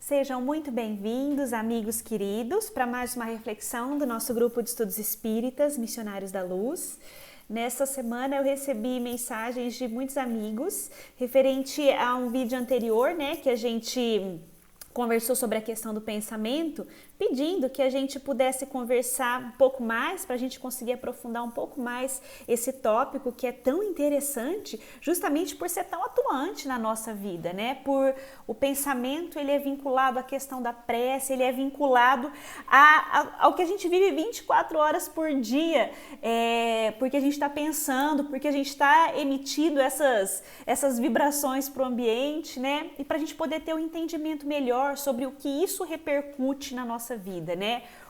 Sejam muito bem-vindos, amigos queridos, para mais uma reflexão do nosso grupo de estudos espíritas, Missionários da Luz. Nesta semana eu recebi mensagens de muitos amigos referente a um vídeo anterior, que a gente conversou sobre a questão do pensamento, pedindo que a gente pudesse conversar um pouco mais, para a gente conseguir aprofundar um pouco mais esse tópico que é tão interessante, justamente por ser tão atuante na nossa vida, Por o pensamento, ele é vinculado à questão da prece, ele é vinculado ao que a gente vive 24 horas por dia, porque a gente está pensando, porque a gente está emitindo essas vibrações para o ambiente, E para a gente poder ter um entendimento melhor sobre o que isso repercute na nossa vida,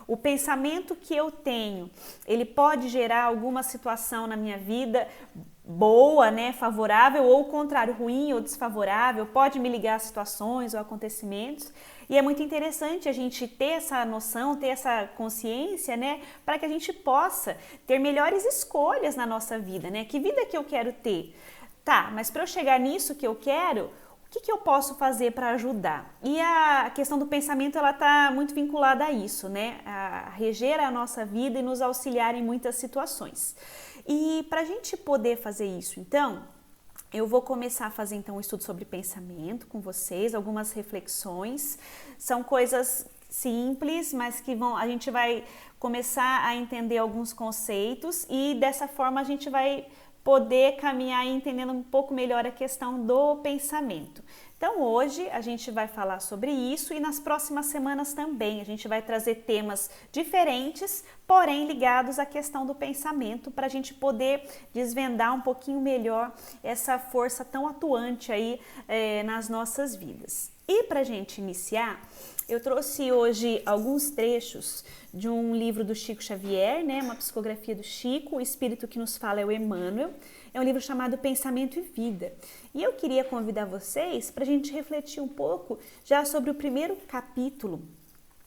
O pensamento que eu tenho, ele pode gerar alguma situação na minha vida boa, favorável, ou o contrário, ruim ou desfavorável, pode me ligar a situações ou acontecimentos. E é muito interessante a gente ter essa noção, ter essa consciência, para que a gente possa ter melhores escolhas na nossa vida, Que vida que eu quero ter? Tá, mas para eu chegar nisso que eu quero, o que eu posso fazer para ajudar? E a questão do pensamento, ela está muito vinculada a isso, A reger a nossa vida e nos auxiliar em muitas situações. E para a gente poder fazer isso, então, eu vou começar a fazer então um estudo sobre pensamento com vocês, algumas reflexões. São coisas simples, mas que a gente vai começar a entender alguns conceitos e dessa forma a gente vai poder caminhar entendendo um pouco melhor a questão do pensamento. Então hoje a gente vai falar sobre isso e nas próximas semanas também a gente vai trazer temas diferentes, porém ligados à questão do pensamento, para a gente poder desvendar um pouquinho melhor essa força tão atuante aí nas nossas vidas. E para a gente iniciar, eu trouxe hoje alguns trechos de um livro do Chico Xavier, uma psicografia do Chico. O espírito que nos fala é o Emmanuel. É um livro chamado Pensamento e Vida. E eu queria convidar vocês para a gente refletir um pouco já sobre o primeiro capítulo,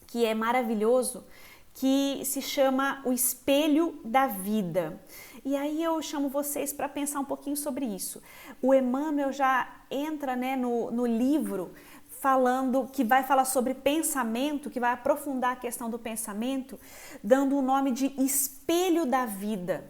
que é maravilhoso, que se chama O Espelho da Vida. E aí eu chamo vocês para pensar um pouquinho sobre isso. O Emmanuel já entra no livro falando, que vai falar sobre pensamento, que vai aprofundar a questão do pensamento, dando o nome de espelho da vida,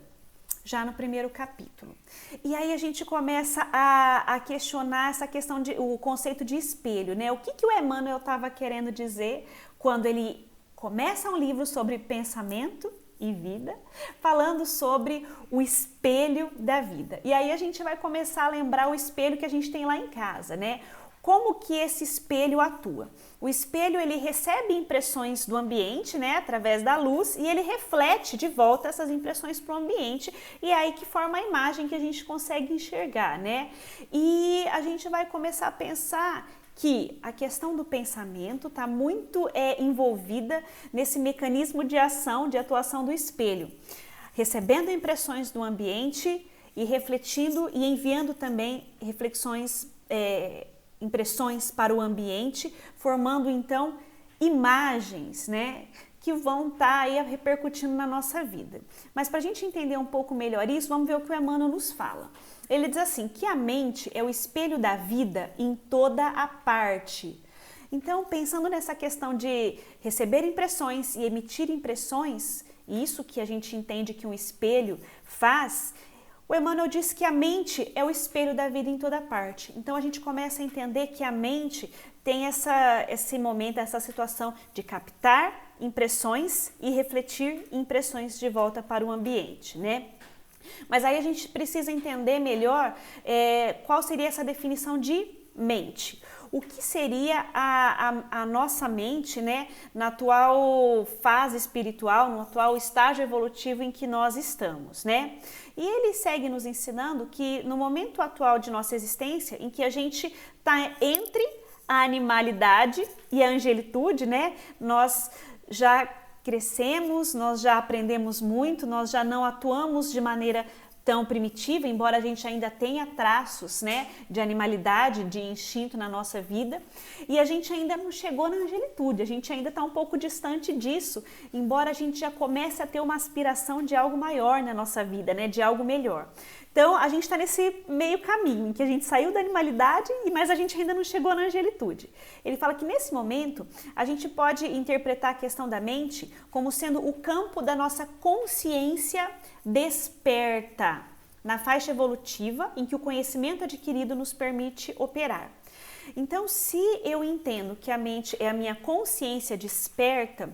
já no primeiro capítulo. E aí a gente começa a questionar essa questão o conceito de espelho, O que o Emmanuel estava querendo dizer quando ele começa um livro sobre pensamento e vida, falando sobre o espelho da vida. E aí a gente vai começar a lembrar o espelho que a gente tem lá em casa, Como que esse espelho atua? O espelho, ele recebe impressões do ambiente, através da luz, e ele reflete de volta essas impressões para o ambiente, e é aí que forma a imagem que a gente consegue enxergar, E a gente vai começar a pensar que a questão do pensamento está muito envolvida nesse mecanismo de ação, de atuação do espelho, recebendo impressões do ambiente e refletindo e enviando também impressões para o ambiente, formando então imagens, que vão estar aí repercutindo na nossa vida. Mas para a gente entender um pouco melhor isso, vamos ver o que o Emmanuel nos fala. Ele diz assim, que a mente é o espelho da vida em toda a parte. Então, pensando nessa questão de receber impressões e emitir impressões, isso que a gente entende que um espelho faz, o Emmanuel diz que a mente é o espelho da vida em toda parte. Então a gente começa a entender que a mente tem esse momento, essa situação de captar impressões e refletir impressões de volta para o ambiente, Mas aí a gente precisa entender melhor qual seria essa definição de mente. O que seria a nossa mente, na atual fase espiritual, no atual estágio evolutivo em que nós estamos, E ele segue nos ensinando que no momento atual de nossa existência, em que a gente está entre a animalidade e a angelitude, Nós já crescemos, nós já aprendemos muito, nós já não atuamos de maneira tão primitiva, embora a gente ainda tenha traços, né, de animalidade, de instinto na nossa vida, e a gente ainda não chegou na angelitude, a gente ainda está um pouco distante disso, embora a gente já comece a ter uma aspiração de algo maior na nossa vida, né, de algo melhor. Então, a gente está nesse meio caminho, em que a gente saiu da animalidade, mas a gente ainda não chegou na angelitude. Ele fala que nesse momento, a gente pode interpretar a questão da mente como sendo o campo da nossa consciência desperta, na faixa evolutiva em que o conhecimento adquirido nos permite operar. Então, se eu entendo que a mente é a minha consciência desperta,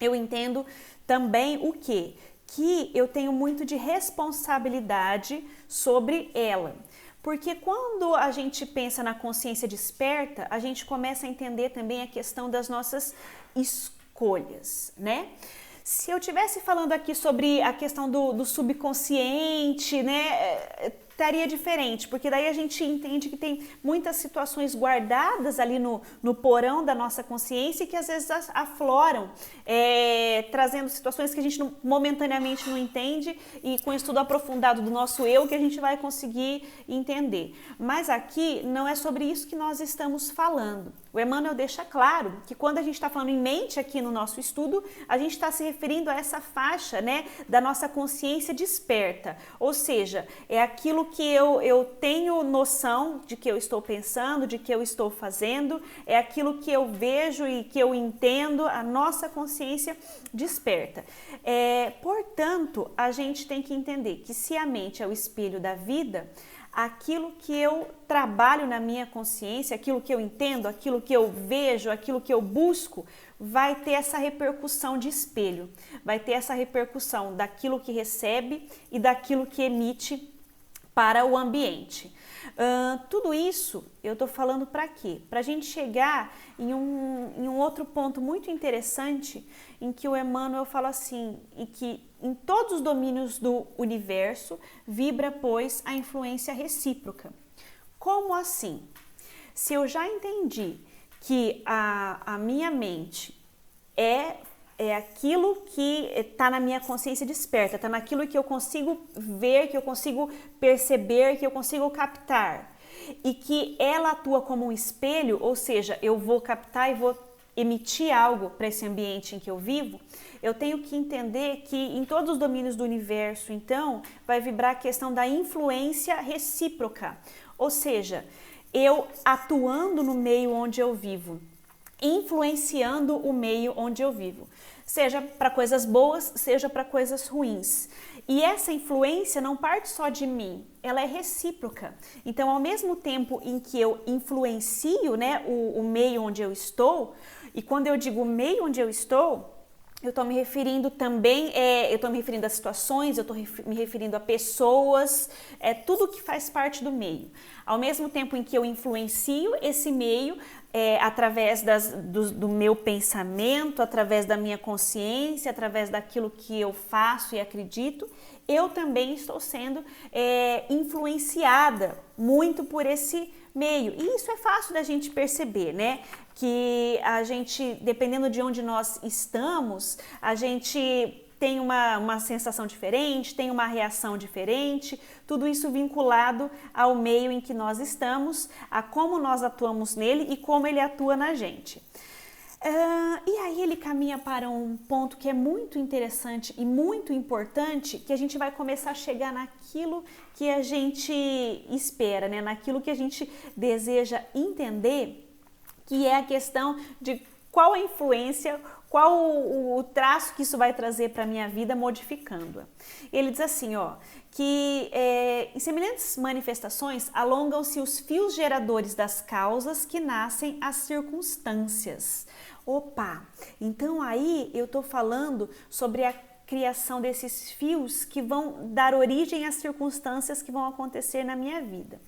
eu entendo também o quê? Que eu tenho muito de responsabilidade sobre ela. Porque quando a gente pensa na consciência desperta, a gente começa a entender também a questão das nossas escolhas, né? Se eu estivesse falando aqui sobre a questão do subconsciente, né, estaria diferente, porque daí a gente entende que tem muitas situações guardadas ali no porão da nossa consciência que às vezes afloram, trazendo situações que a gente momentaneamente não entende e com o estudo aprofundado do nosso eu que a gente vai conseguir entender. Mas aqui não é sobre isso que nós estamos falando. O Emmanuel deixa claro que quando a gente está falando em mente aqui no nosso estudo, a gente está se referindo a essa faixa, né, da nossa consciência desperta, ou seja, é aquilo que eu tenho noção de que eu estou pensando, de que eu estou fazendo, é aquilo que eu vejo e que eu entendo, a nossa consciência desperta. Portanto, a gente tem que entender que se a mente é o espelho da vida, aquilo que eu trabalho na minha consciência, aquilo que eu entendo, aquilo que eu vejo, aquilo que eu busco, vai ter essa repercussão de espelho, vai ter essa repercussão daquilo que recebe e daquilo que emite para o ambiente. Tudo isso eu estou falando para quê? Para a gente chegar em um outro ponto muito interessante em que o Emmanuel fala assim, e que em todos os domínios do universo vibra, pois, a influência recíproca. Como assim? Se eu já entendi que a minha mente é aquilo que está na minha consciência desperta, está naquilo que eu consigo ver, que eu consigo perceber, que eu consigo captar, e que ela atua como um espelho, ou seja, eu vou captar e vou emitir algo para esse ambiente em que eu vivo, eu tenho que entender que em todos os domínios do universo, então, vai vibrar a questão da influência recíproca, ou seja, eu atuando no meio onde eu vivo, influenciando o meio onde eu vivo, seja para coisas boas, seja para coisas ruins. E essa influência não parte só de mim, ela é recíproca. Então, ao mesmo tempo em que eu influencio, né, o meio onde eu estou, e quando eu digo meio onde eu estou me referindo também, eu estou me referindo a situações, eu estou me referindo a pessoas, tudo que faz parte do meio. Ao mesmo tempo em que eu influencio esse meio, através do meu pensamento, através da minha consciência, através daquilo que eu faço e acredito, eu também estou sendo influenciada muito por esse meio. E isso é fácil da gente perceber, né? Que a gente, dependendo de onde nós estamos, a gente tem uma sensação diferente, tem uma reação diferente, tudo isso vinculado ao meio em que nós estamos, a como nós atuamos nele e como ele atua na gente. E aí ele caminha para um ponto que é muito interessante e muito importante, que a gente vai começar a chegar naquilo que a gente espera, né? Naquilo que a gente deseja entender, que é a questão de qual a influência, qual o traço que isso vai trazer para a minha vida, modificando-a. Ele diz assim, que em semelhantes manifestações alongam-se os fios geradores das causas que nascem as circunstâncias. Opa, então aí eu estou falando sobre a criação desses fios que vão dar origem às circunstâncias que vão acontecer na minha vida.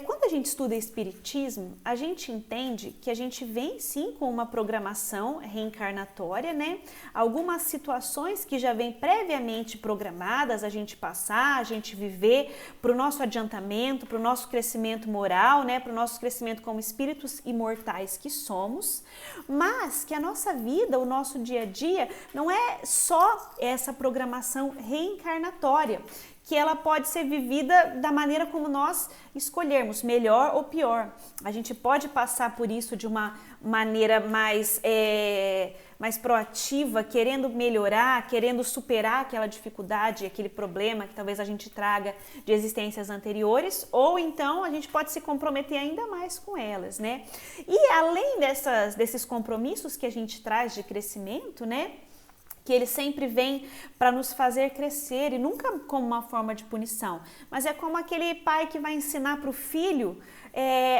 Quando a gente estuda Espiritismo, a gente entende que a gente vem sim com uma programação reencarnatória, né? Algumas situações que já vêm previamente programadas, a gente passar, a gente viver para o nosso adiantamento, para o nosso crescimento moral, né? Para o nosso crescimento como espíritos imortais que somos, mas que a nossa vida, o nosso dia a dia, não é só essa programação reencarnatória, que ela pode ser vivida da maneira como nós escolhermos, melhor ou pior. A gente pode passar por isso de uma maneira mais proativa, querendo melhorar, querendo superar aquela dificuldade, aquele problema que talvez a gente traga de existências anteriores, ou então a gente pode se comprometer ainda mais com elas, né? E além desses compromissos que a gente traz de crescimento, né? Que ele sempre vem para nos fazer crescer e nunca como uma forma de punição, mas é como aquele pai que vai ensinar para o filho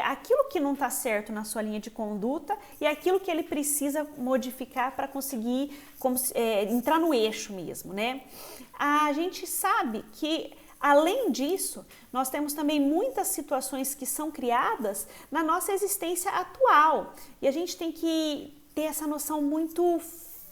aquilo que não está certo na sua linha de conduta e aquilo que ele precisa modificar para conseguir entrar no eixo mesmo, né? A gente sabe que além disso, nós temos também muitas situações que são criadas na nossa existência atual e a gente tem que ter essa noção muito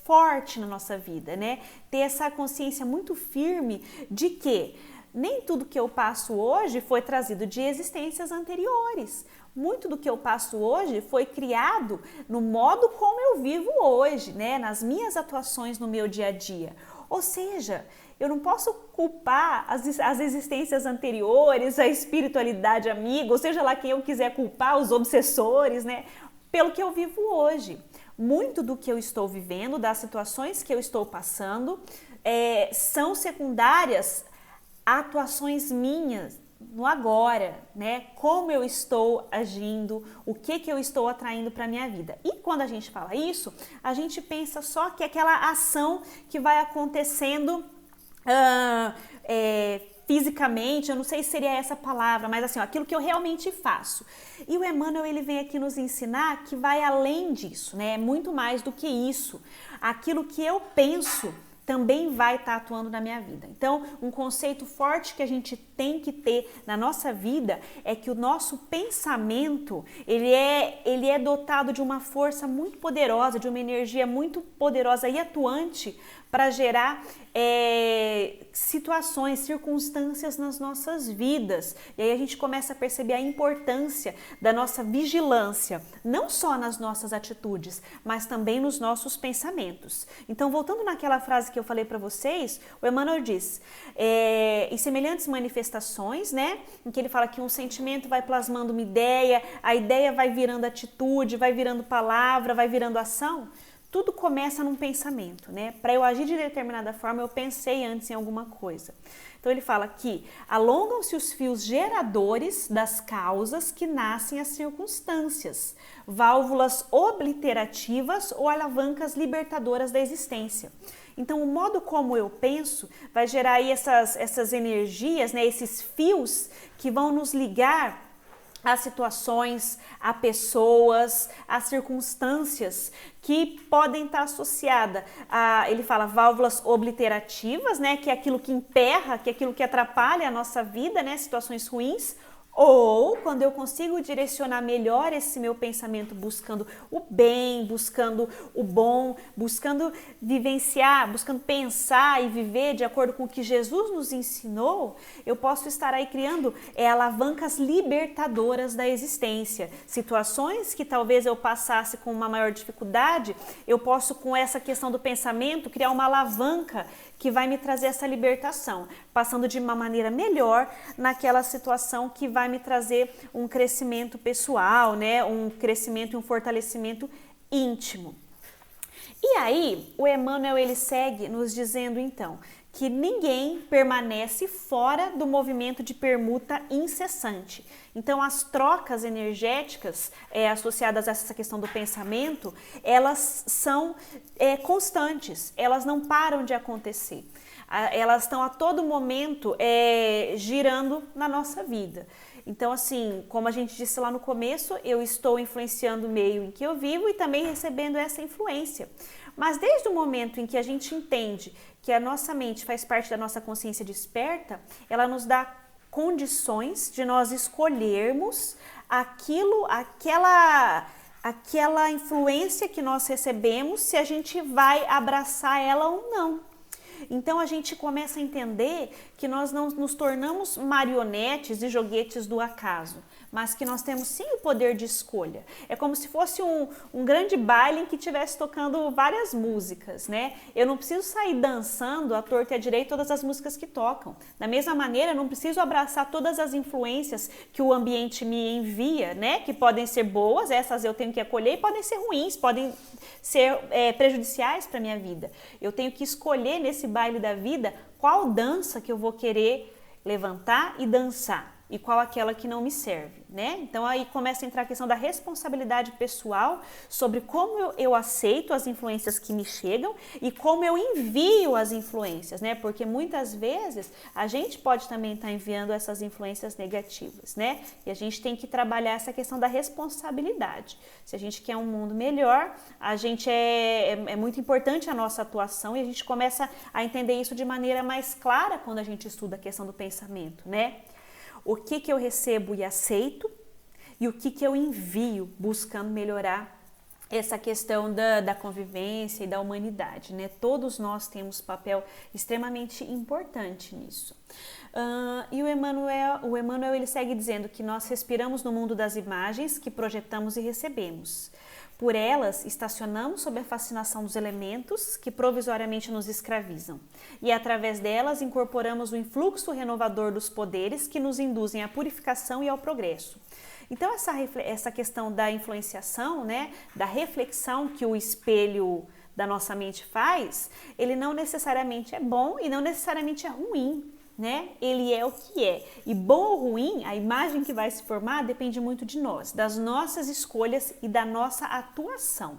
forte na nossa vida, né? Ter essa consciência muito firme de que nem tudo que eu passo hoje foi trazido de existências anteriores. Muito do que eu passo hoje foi criado no modo como eu vivo hoje, né? Nas minhas atuações no meu dia a dia. Ou seja, eu não posso culpar as existências anteriores, a espiritualidade amiga, ou seja lá quem eu quiser culpar, os obsessores, né? Pelo que eu vivo hoje. Muito do que eu estou vivendo, das situações que eu estou passando, são secundárias a atuações minhas no agora, né? Como eu estou agindo, o que eu estou atraindo para a minha vida. E quando a gente fala isso, a gente pensa só que aquela ação que vai acontecendo fisicamente, eu não sei se seria essa palavra, mas assim, ó, aquilo que eu realmente faço. E o Emmanuel, ele vem aqui nos ensinar que vai além disso, né? É muito mais do que isso. Aquilo que eu penso também vai estar atuando na minha vida. Então, um conceito forte que a gente tem que ter na nossa vida é que o nosso pensamento, ele é dotado de uma força muito poderosa, de uma energia muito poderosa e atuante para gerar situações, circunstâncias nas nossas vidas. E aí a gente começa a perceber a importância da nossa vigilância, não só nas nossas atitudes, mas também nos nossos pensamentos. Então, voltando naquela frase que eu falei para vocês, o Emmanuel diz, em semelhantes manifestações, né, em que ele fala que um sentimento vai plasmando uma ideia, a ideia vai virando atitude, vai virando palavra, vai virando ação. Tudo começa num pensamento, né? Para eu agir de determinada forma, eu pensei antes em alguma coisa. Então ele fala que alongam-se os fios geradores das causas que nascem as circunstâncias, válvulas obliterativas ou alavancas libertadoras da existência. Então o modo como eu penso vai gerar aí essas energias, né? Esses fios que vão nos ligar a situações, a pessoas, a circunstâncias que podem estar associadas a, ele fala, válvulas obliterativas, né, que é aquilo que emperra, que é aquilo que atrapalha a nossa vida, né, situações ruins, ou quando eu consigo direcionar melhor esse meu pensamento buscando o bem, buscando o bom, buscando vivenciar, buscando pensar e viver de acordo com o que Jesus nos ensinou, eu posso estar aí criando alavancas libertadoras da existência. Situações que talvez eu passasse com uma maior dificuldade, eu posso com essa questão do pensamento criar uma alavanca que vai me trazer essa libertação, passando de uma maneira melhor naquela situação que vai me trazer um crescimento pessoal, né? Um crescimento e um fortalecimento íntimo. E aí, o Emmanuel, ele segue nos dizendo então que ninguém permanece fora do movimento de permuta incessante. Então, as trocas energéticas associadas a essa questão do pensamento, elas são constantes, elas não param de acontecer. Elas estão a todo momento girando na nossa vida. Então, assim, como a gente disse lá no começo, eu estou influenciando o meio em que eu vivo e também recebendo essa influência. Mas desde o momento em que a gente entende que a nossa mente faz parte da nossa consciência desperta, ela nos dá condições de nós escolhermos aquela influência que nós recebemos, se a gente vai abraçar ela ou não. Então a gente começa a entender que nós não nos tornamos marionetes e joguetes do acaso, mas que nós temos sim o poder de escolha. É como se fosse um grande baile em que estivesse tocando várias músicas, né? Eu não preciso sair dançando à torta e à direita todas as músicas que tocam. Da mesma maneira, eu não preciso abraçar todas as influências que o ambiente me envia, né? Que podem ser boas, essas eu tenho que acolher, e podem ser ruins, podem ser prejudiciais para a minha vida. Eu tenho que escolher nesse baile da vida qual dança que eu vou querer levantar e dançar e qual aquela que não me serve, né? Então aí começa a entrar a questão da responsabilidade pessoal sobre como eu aceito as influências que me chegam e como eu envio as influências, né? Porque muitas vezes a gente pode também estar enviando essas influências negativas, né? E a gente tem que trabalhar essa questão da responsabilidade. Se a gente quer um mundo melhor, a gente é muito importante a nossa atuação e a gente começa a entender isso de maneira mais clara quando a gente estuda a questão do pensamento, né? O que eu recebo e aceito e o que eu envio buscando melhorar essa questão da convivência e da humanidade, né? Todos nós temos papel extremamente importante nisso. E o Emmanuel ele segue dizendo que nós respiramos no mundo das imagens que projetamos e recebemos. Por elas, estacionamos sob a fascinação dos elementos que provisoriamente nos escravizam. E através delas, incorporamos o influxo renovador dos poderes que nos induzem à purificação e ao progresso. Então, essa questão da influenciação, né, da reflexão que o espelho da nossa mente faz, ele não necessariamente é bom e não necessariamente é ruim, né? Ele é o que é. E bom ou ruim, a imagem que vai se formar depende muito de nós, das nossas escolhas e da nossa atuação.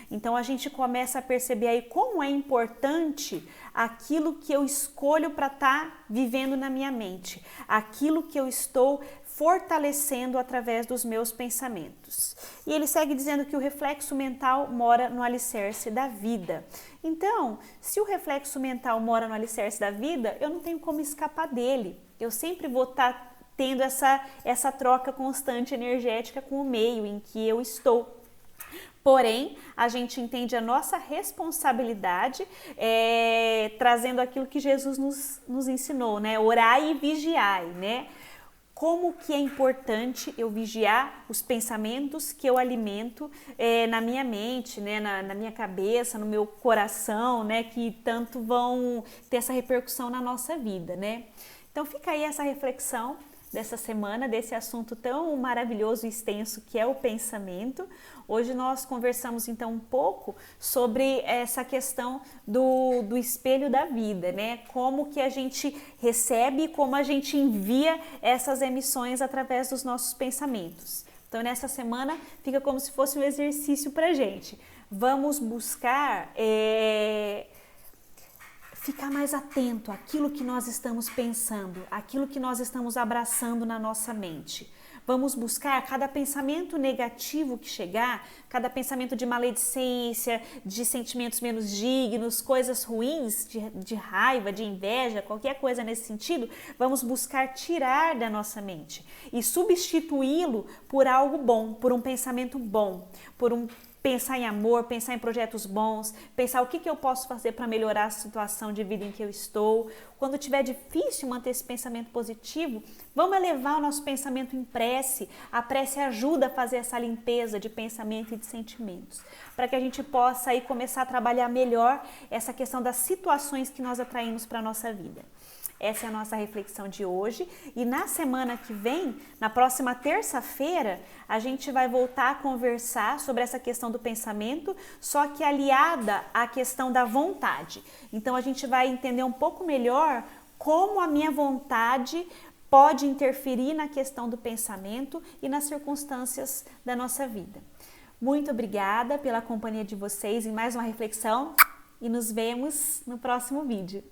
Então a gente começa a perceber aí como é importante aquilo que eu escolho para estar vivendo na minha mente, aquilo que eu estou fortalecendo através dos meus pensamentos. E ele segue dizendo que o reflexo mental mora no alicerce da vida. Então, se o reflexo mental mora no alicerce da vida, eu não tenho como escapar dele. Eu sempre vou estar tendo essa troca constante energética com o meio em que eu estou. Porém, a gente entende a nossa responsabilidade trazendo aquilo que Jesus nos ensinou, né? Orai e vigiai, né? Como que é importante eu vigiar os pensamentos que eu alimento na minha mente, né? Na minha cabeça, no meu coração, né? Que tanto vão ter essa repercussão na nossa vida, né? Então fica aí essa reflexão dessa semana, desse assunto tão maravilhoso e extenso que é o pensamento. Hoje nós conversamos então um pouco sobre essa questão do espelho da vida, né? Como que a gente recebe, como a gente envia essas emissões através dos nossos pensamentos. Então nessa semana fica como se fosse um exercício pra gente. Vamos buscar ficar mais atento àquilo que nós estamos pensando, àquilo que nós estamos abraçando na nossa mente. Vamos buscar cada pensamento negativo que chegar, cada pensamento de maledicência, de sentimentos menos dignos, coisas ruins, de raiva, de inveja, qualquer coisa nesse sentido, vamos buscar tirar da nossa mente e substituí-lo por algo bom, por um pensamento bom, pensar em amor, pensar em projetos bons, pensar o que eu posso fazer para melhorar a situação de vida em que eu estou. Quando tiver difícil manter esse pensamento positivo, vamos elevar o nosso pensamento em prece. A prece ajuda a fazer essa limpeza de pensamento e de sentimentos, para que a gente possa aí começar a trabalhar melhor essa questão das situações que nós atraímos para a nossa vida. Essa é a nossa reflexão de hoje e na semana que vem, na próxima terça-feira, a gente vai voltar a conversar sobre essa questão do pensamento, só que aliada à questão da vontade. Então a gente vai entender um pouco melhor como a minha vontade pode interferir na questão do pensamento e nas circunstâncias da nossa vida. Muito obrigada pela companhia de vocês em mais uma reflexão e nos vemos no próximo vídeo.